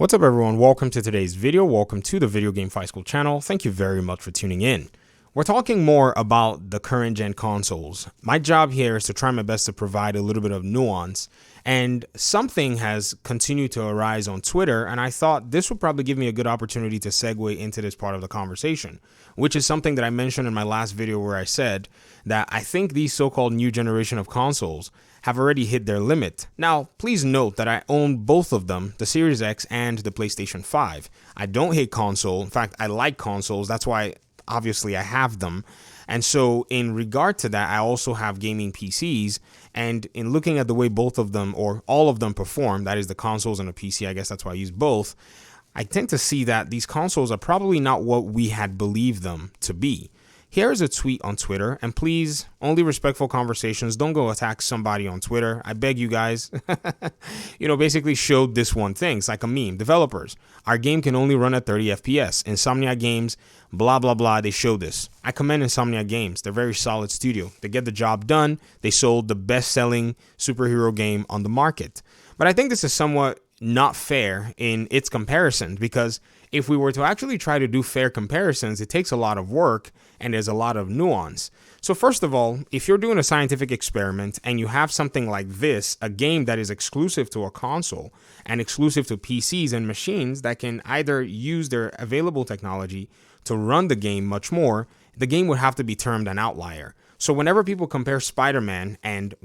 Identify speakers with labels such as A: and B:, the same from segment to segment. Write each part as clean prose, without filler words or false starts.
A: What's up everyone, welcome to today's video, welcome to the Video Game Fight School channel. Thank you very much for tuning in. We're talking more about the current gen consoles. My job here is to try my best to provide a little bit of nuance, and something has continued to arise on Twitter, and I thought this would probably give me a good opportunity to segue into this part of the conversation, which is something that I mentioned in my last video where I said that I think these so-called new generation of consoles have already hit their limit. Now, please note that I own both of them, the Series X and the PlayStation 5. I don't hate console. In fact, I like consoles. That's why obviously I have them. And so in regard to that, I also have gaming PCs. And in looking at the way both of them or all of them perform, that is the consoles and the PC, I guess that's why I use both, I tend to see that these consoles are probably not what we had believed them to be. Here's a tweet on Twitter, and please, only respectful conversations. Don't go attack somebody on Twitter. I beg you guys. Basically showed this one thing. It's like a meme. Developers, our game can only run at 30 FPS. Insomniac Games, blah, blah, blah. They show this. I commend Insomniac Games. They're a very solid studio. They get the job done. They sold the best-selling superhero game on the market. But I think this is somewhat not fair in its comparison, because if we were to actually try to do fair comparisons, it takes a lot of work and there's a lot of nuance. So first of all, if you're doing a scientific experiment and you have something like this, a game that is exclusive to a console and exclusive to PCs and machines that can either use their available technology to run the game much more, the game would have to be termed an outlier. So whenever people compare Spider-Man and,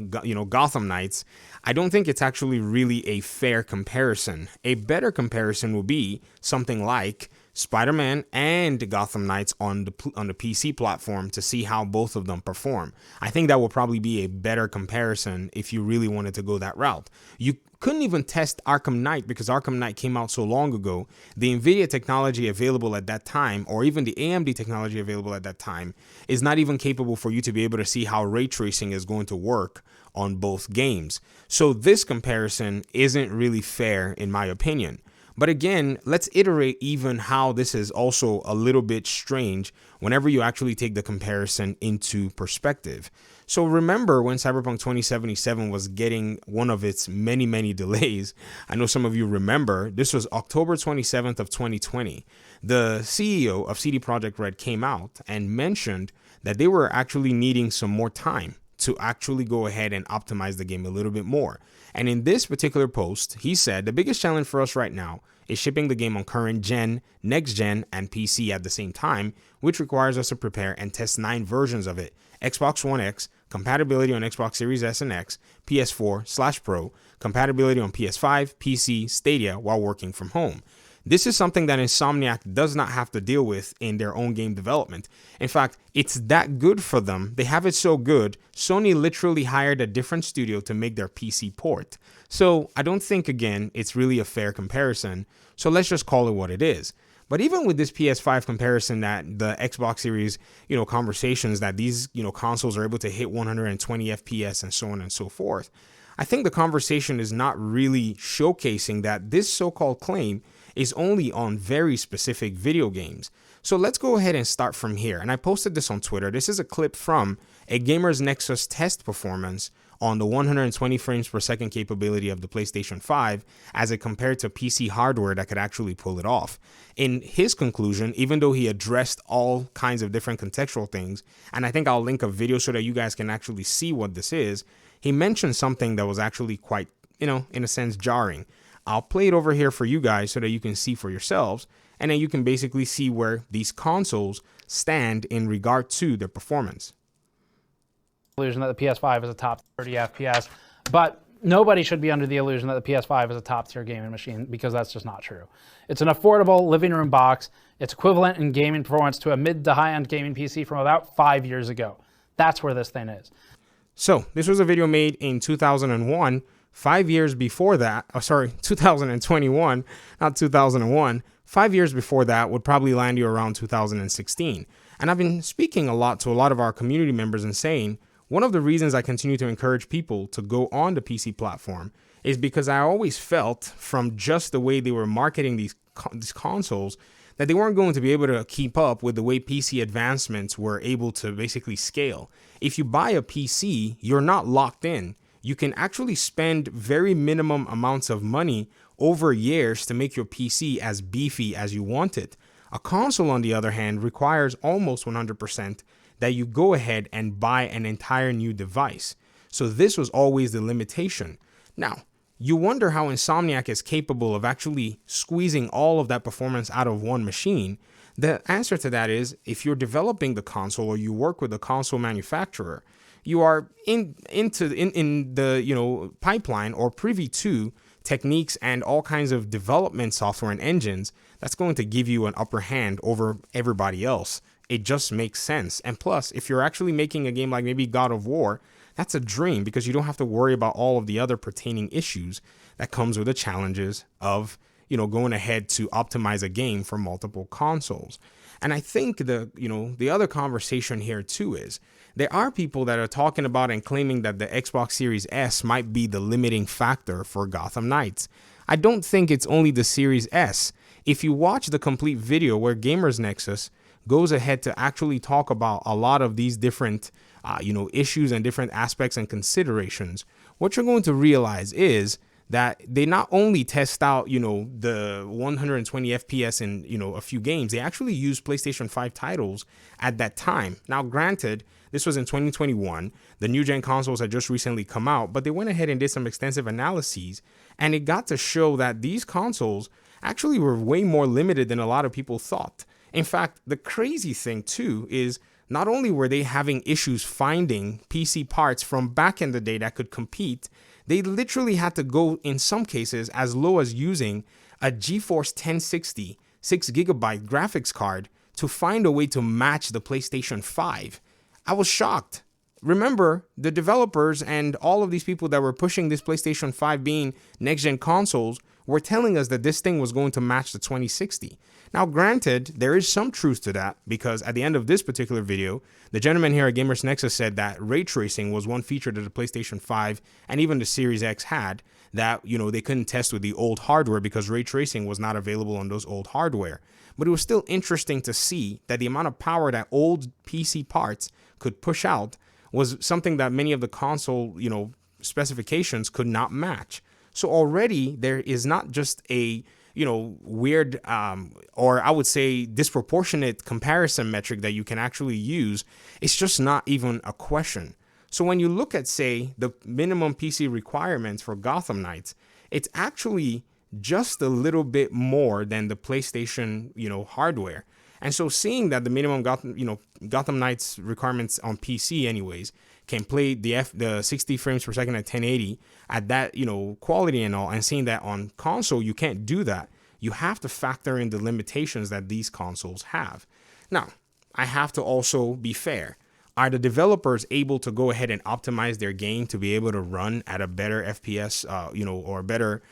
A: Gotham Knights, I don't think it's actually really a fair comparison. A better comparison would be something like Spider-Man and Gotham Knights on the PC platform to see how both of them perform. I think that would probably be a better comparison if you really wanted to go that route. You couldn't even test Arkham Knight because Arkham Knight came out so long ago. The NVIDIA technology available at that time, or even the AMD technology available at that time, is not even capable for you to be able to see how ray tracing is going to work on both games. So this comparison isn't really fair in my opinion. But again, let's iterate even how this is also a little bit strange whenever you actually take the comparison into perspective. So remember when Cyberpunk 2077 was getting one of its many delays. I know some of you remember, this was October 27th of 2020. The CEO of CD Projekt Red came out and mentioned that they were actually needing some more time to actually go ahead and optimize the game a little bit more. And in this particular post, he said the biggest challenge for us right now is shipping the game on current gen, next gen, and PC at the same time, which requires us to prepare and test 9 versions of it. Xbox One X, compatibility on Xbox Series S and X, PS4/Pro, compatibility on PS5, PC, Stadia while working from home. This is something that Insomniac does not have to deal with in their own game development. In fact, it's that good for them. They have it so good, Sony literally hired a different studio to make their PC port. So I don't think, again, it's really a fair comparison. So let's just call it what it is. But even with this PS5 comparison that the Xbox Series, conversations that these, consoles are able to hit 120 FPS and so on and so forth, I think the conversation is not really showcasing that this so-called claim is only on very specific video games. So let's go ahead and start from here. And I posted this on Twitter. This is a clip from a Gamers Nexus test performance on the 120 frames per second capability of the PlayStation 5 as it compared to PC hardware that could actually pull it off. In his conclusion, even though he addressed all kinds of different contextual things, and I think I'll link a video so that you guys can actually see what this is, he mentioned something that was actually quite, in a sense, jarring. I'll play it over here for you guys so that you can see for yourselves, and then you can basically see where these consoles stand in regard to their performance.
B: Illusion that the PS5 is a top 30 FPS, but nobody should be under the illusion that the PS5 is a top tier gaming machine, because that's just not true. It's an affordable living room box. It's equivalent in gaming performance to a mid to high end gaming PC from about 5 years ago. That's where this thing is.
A: So this was a video made in 2001. 5 years before that, 2021, not 2001. 5 years before that would probably land you around 2016. And I've been speaking a lot to a lot of our community members and saying, one of the reasons I continue to encourage people to go on the PC platform is because I always felt from just the way they were marketing these consoles that they weren't going to be able to keep up with the way PC advancements were able to basically scale. If you buy a PC, you're not locked in. You can actually spend very minimum amounts of money over years to make your PC as beefy as you want it. A console, on the other hand, requires almost 100% that you go ahead and buy an entire new device. So this was always the limitation. Now, you wonder how Insomniac is capable of actually squeezing all of that performance out of one machine. The answer to that is, if you're developing the console or you work with a console manufacturer, you are in the pipeline or privy to techniques and all kinds of development software and engines that's going to give you an upper hand over everybody else. It just makes sense. And plus, if you're actually making a game like maybe God of War, that's a dream because you don't have to worry about all of the other pertaining issues that comes with the challenges of, going ahead to optimize a game for multiple consoles. And I think the other conversation here too is there are people that are talking about and claiming that the Xbox Series S might be the limiting factor for Gotham Knights. I don't think it's only the Series S. If you watch the complete video where Gamers Nexus goes ahead to actually talk about a lot of these different issues and different aspects and considerations, what you're going to realize is that they not only test out, the 120 FPS in, a few games, they actually use PlayStation 5 titles at that time. Now, granted, this was in 2021. The new gen consoles had just recently come out, but they went ahead and did some extensive analyses, and it got to show that these consoles actually were way more limited than a lot of people thought. In fact, the crazy thing too is not only were they having issues finding PC parts from back in the day that could compete, they literally had to go in some cases as low as using a GeForce 1060 6GB graphics card to find a way to match the PlayStation 5. I was shocked. Remember, the developers and all of these people that were pushing this PlayStation 5 being next-gen consoles were telling us that this thing was going to match the 2060. Now, granted, there is some truth to that because at the end of this particular video, the gentleman here at Gamers Nexus said that ray tracing was one feature that the PlayStation 5 and even the Series X had that, they couldn't test with the old hardware because ray tracing was not available on those old hardware. But it was still interesting to see that the amount of power that old PC parts could push out was something that many of the console, specifications could not match. So already there is not just a, weird or I would say disproportionate comparison metric that you can actually use. It's just not even a question. So when you look at, say, the minimum PC requirements for Gotham Knights, it's actually just a little bit more than the PlayStation, hardware. And so seeing that the minimum Gotham Knights requirements on PC anyways can play the 60 frames per second at 1080 at that, quality and all, and seeing that on console you can't do that, you have to factor in the limitations that these consoles have. Now, I have to also be fair. Are the developers able to go ahead and optimize their game to be able to run at a better FPS, or better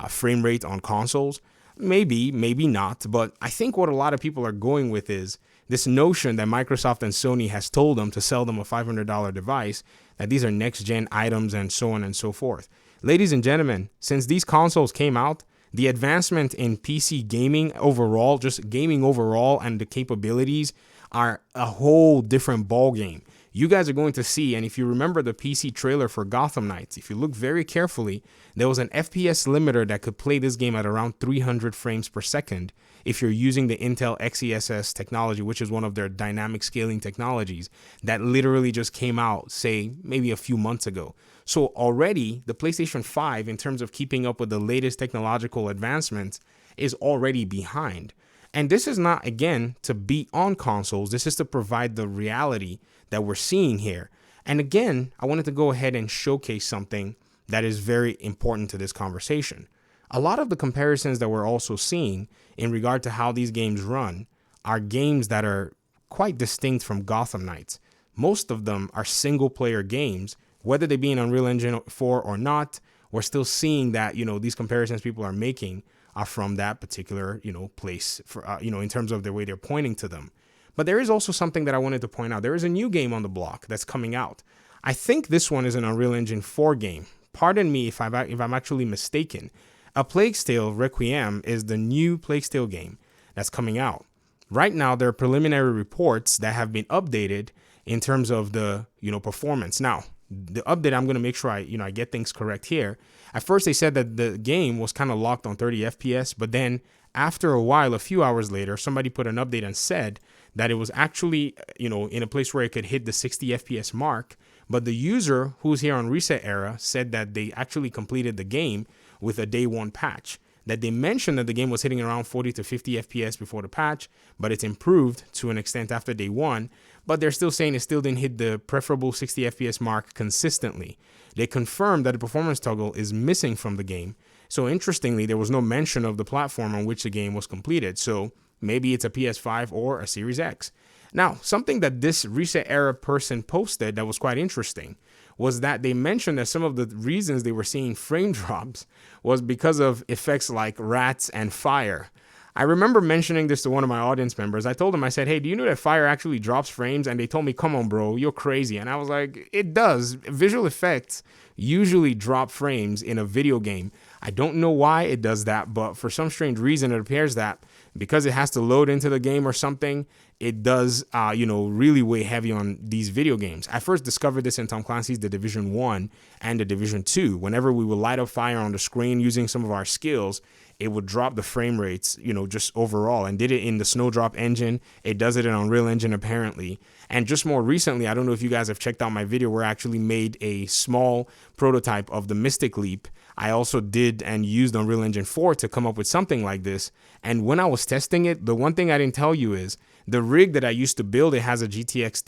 A: frame rate on consoles? Maybe, maybe not. But I think what a lot of people are going with is this notion that Microsoft and Sony has told them to sell them a $500 device, that these are next-gen items and so on and so forth. Ladies and gentlemen, since these consoles came out, the advancement in PC gaming overall, just gaming overall, and the capabilities are a whole different ballgame. You guys are going to see, and if you remember the PC trailer for Gotham Knights, if you look very carefully, there was an FPS limiter that could play this game at around 300 frames per second if you're using the Intel XeSS technology, which is one of their dynamic scaling technologies that literally just came out, say, maybe a few months ago. So already the PlayStation 5, in terms of keeping up with the latest technological advancements, is already behind. And this is not, again, to beat on consoles. This is to provide the reality that we're seeing here. And again, I wanted to go ahead and showcase something that is very important to this conversation. A lot of the comparisons that we're also seeing in regard to how these games run are games that are quite distinct from Gotham Knights. Most of them are single player games, whether they be in Unreal Engine 4 or not. We're still seeing that, these comparisons people are making are from that particular, place for, in terms of the way they're pointing to them. But there is also something that I wanted to point out. There is a new game on the block that's coming out. I think this one is an Unreal Engine 4 game. Pardon me if I'm actually mistaken. A Plague's Tale Requiem is the new Plague's Tale game that's coming out. Right now, there are preliminary reports that have been updated in terms of the, performance. Now, the update, I'm going to make sure I get things correct here. At first, they said that the game was kind of locked on 30 FPS, but then after a while, a few hours later, somebody put an update and said that it was actually, in a place where it could hit the 60 FPS mark. But the user who's here on Reset Era said that they actually completed the game with a day one patch. That they mentioned that the game was hitting around 40 to 50 FPS before the patch, but it's improved to an extent after day one. But they're still saying it still didn't hit the preferable 60 FPS mark consistently. They confirmed that the performance toggle is missing from the game. So interestingly, there was no mention of the platform on which the game was completed. So maybe it's a PS5 or a Series X. Now, something that this Reset Era person posted that was quite interesting was that they mentioned that some of the reasons they were seeing frame drops was because of effects like rats and fire. I remember mentioning this to one of my audience members. I told them, I said, hey, do you know that fire actually drops frames? And they told me, come on, bro, you're crazy. And I was like, it does. Visual effects usually drop frames in a video game. I don't know why it does that, but for some strange reason, it appears that because it has to load into the game or something, it does, really weigh heavy on these video games. I first discovered this in Tom Clancy's The Division 1 and The Division 2. Whenever we would light a fire on the screen using some of our skills, it would drop the frame rates, just overall, and did it in the Snowdrop engine. It does it in Unreal Engine, apparently. And just more recently, I don't know if you guys have checked out my video where I actually made a small prototype of the Mystic Leap. I also did and used Unreal Engine 4 to come up with something like this. And when I was testing it, the one thing I didn't tell you is the rig that I used to build, it has a an RTX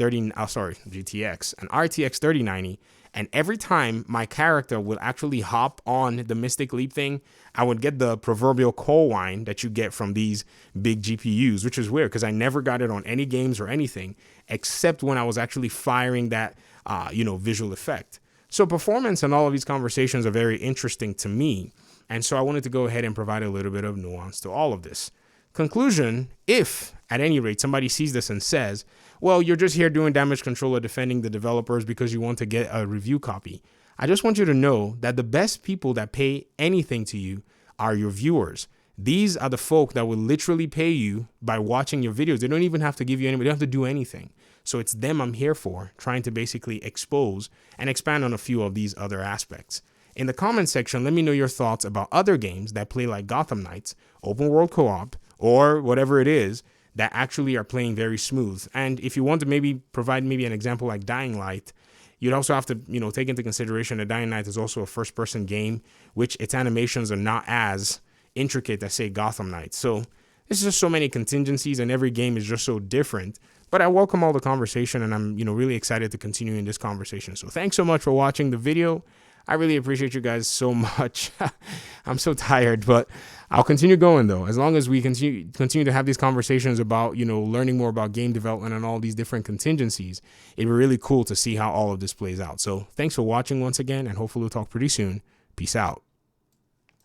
A: 3090. And every time my character would actually hop on the Mystic Leap thing, I would get the proverbial coal whine that you get from these big GPUs, which is weird because I never got it on any games or anything except when I was actually firing that, visual effect. So performance and all of these conversations are very interesting to me. And so I wanted to go ahead and provide a little bit of nuance to all of this. Conclusion, if at any rate somebody sees this and says, well, you're just here doing damage control or defending the developers because you want to get a review copy, I just want you to know that the best people that pay anything to you are your viewers. These are the folk that will literally pay you by watching your videos. They don't even have to give you any, they don't have to do anything. So it's them I'm here for, trying to basically expose and expand on a few of these other aspects. In the comment section, let me know your thoughts about other games that play like Gotham Knights, open world co-op, or whatever it is that actually are playing very smooth. And if you want to maybe provide maybe an example like Dying Light, you'd also have to, take into consideration that Dying Light is also a first-person game, which its animations are not as intricate as, say, Gotham Knights. So there's just so many contingencies, and every game is just so different. But I welcome all the conversation, and I'm, really excited to continue in this conversation. So thanks so much for watching the video. I really appreciate you guys so much. I'm so tired, but I'll continue going though. As long as we continue to have these conversations about, learning more about game development and all these different contingencies, it'd be really cool to see how all of this plays out. So thanks for watching once again, and hopefully we'll talk pretty soon. Peace out.